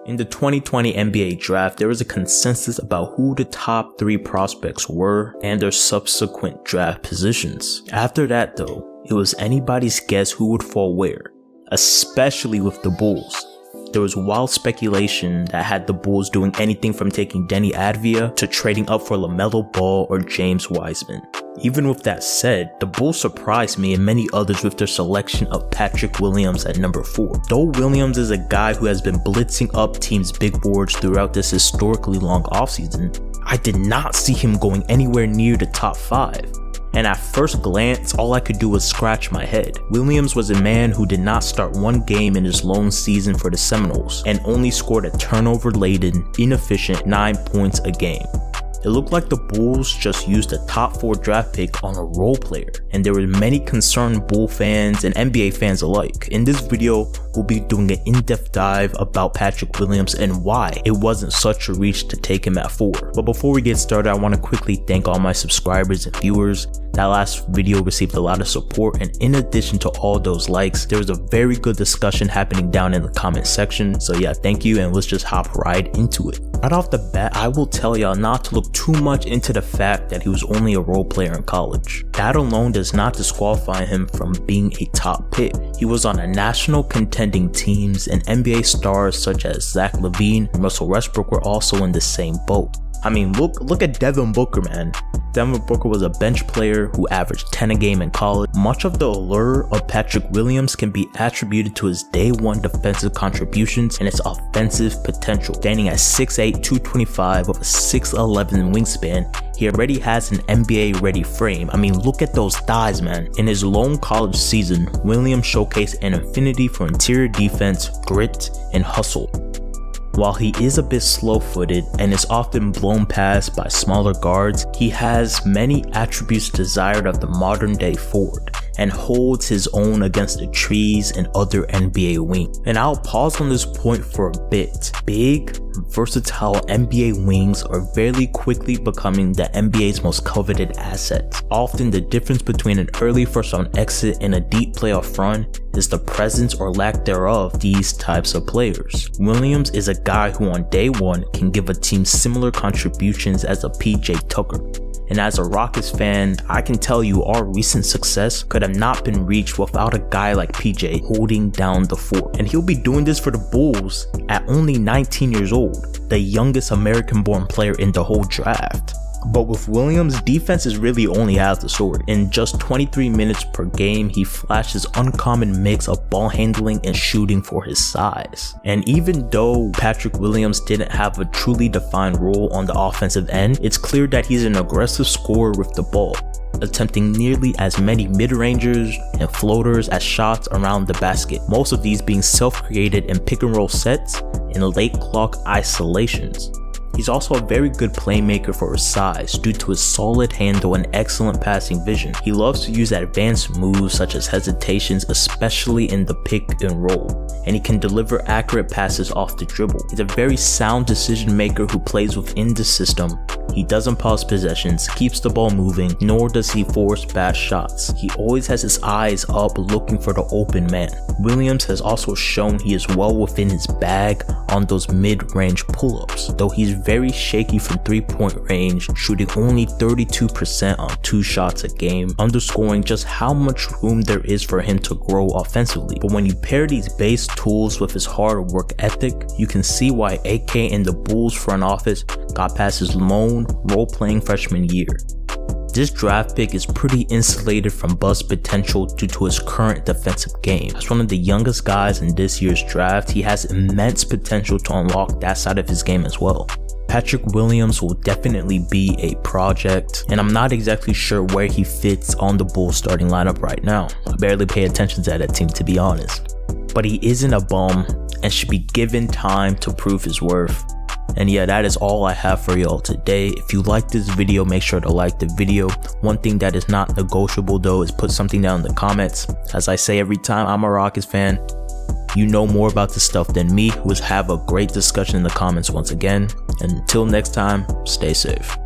In the 2020 NBA draft, there was a consensus about who the top 3 prospects were and their subsequent draft positions. After that though, it was anybody's guess who would fall where, especially with the Bulls. There was wild speculation that had the Bulls doing anything from taking Denny Avdija to trading up for LaMelo Ball or James Wiseman. Even with that said, the Bulls surprised me and many others with their selection of Patrick Williams at number 4. Though Williams is a guy who has been blitzing up teams' big boards throughout this historically long offseason, I did not see him going anywhere near the top 5. And at first glance, all I could do was scratch my head. Williams was a man who did not start one game in his lone season for the Seminoles and only scored a turnover-laden, inefficient 9 points a game. It looked like the Bulls just used a top 4 draft pick on a role player, and there were many concerned Bull fans and NBA fans alike. In this video, we'll be doing an in-depth dive about Patrick Williams and why it wasn't such a reach to take him at 4. But before we get started, I want to quickly thank all my subscribers and viewers. That last video received a lot of support, and in addition to all those likes, there was a very good discussion happening down in the comment section. So yeah, thank you, and let's just hop right into it. Right off the bat, I will tell y'all not to look too much into the fact that he was only a role player in college. That alone does not disqualify him from being a top pick. He was on a national contending teams, and NBA stars such as Zach LaVine and Russell Westbrook were also in the same boat. I mean, look at Devin Booker, man. Devin Booker was a bench player who averaged 10 a game in college. Much of the allure of Patrick Williams can be attributed to his day one defensive contributions and his offensive potential. Standing at 6'8", 225 with a 6'11" wingspan, he already has an NBA ready frame. I mean, look at those thighs, man. In his lone college season, Williams showcased an affinity for interior defense, grit, and hustle. While he is a bit slow-footed and is often blown past by smaller guards, he has many attributes desired of the modern-day forward and holds his own against the trees and other NBA wings. And I'll pause on this point for a bit. Big, versatile NBA wings are very quickly becoming the NBA's most coveted asset. Often the difference between an early first-round exit and a deep playoff run is the presence or lack thereof these types of players. Williams is a guy who on day one can give a team similar contributions as a PJ Tucker. And as a Rockets fan, I can tell you our recent success could have not been reached without a guy like PJ holding down the fort. And he'll be doing this for the Bulls at only 19 years old, the youngest American-born player in the whole draft. But with Williams, defense is really only half the story. In just 23 minutes per game, he flashes uncommon mix of ball handling and shooting for his size. And even though Patrick Williams didn't have a truly defined role on the offensive end, it's clear that he's an aggressive scorer with the ball, attempting nearly as many mid-rangers and floaters as shots around the basket, most of these being self-created in pick-and-roll sets and late-clock isolations. He's also a very good playmaker for his size due to his solid handle and excellent passing vision. He loves to use advanced moves such as hesitations, especially in the pick and roll, and he can deliver accurate passes off the dribble. He's a very sound decision maker who plays within the system. He doesn't pause possessions, keeps the ball moving, nor does he force bad shots. He always has his eyes up looking for the open man. Williams has also shown he is well within his bag on those mid-range pull-ups, though he's very shaky from 3-point range, shooting only 32% on 2 shots a game, underscoring just how much room there is for him to grow offensively. But when you pair these base tools with his hard work ethic, you can see why AK and the Bulls front office got past his lone role-playing freshman year. This draft pick is pretty insulated from bust potential due to his current defensive game. As one of the youngest guys in this year's draft, he has immense potential to unlock that side of his game as well. Patrick Williams will definitely be a project, and I'm not exactly sure where he fits on the Bulls starting lineup right now. I barely pay attention to that team, to be honest. But he isn't a bum and should be given time to prove his worth. And yeah, that is all I have for y'all today. If you like this video, make sure to like the video. One thing that is not negotiable though is put something down in the comments. As I say every time, I'm a Rockets fan. You know more about this stuff than me. Let's have a great discussion in the comments once again. And until next time, stay safe.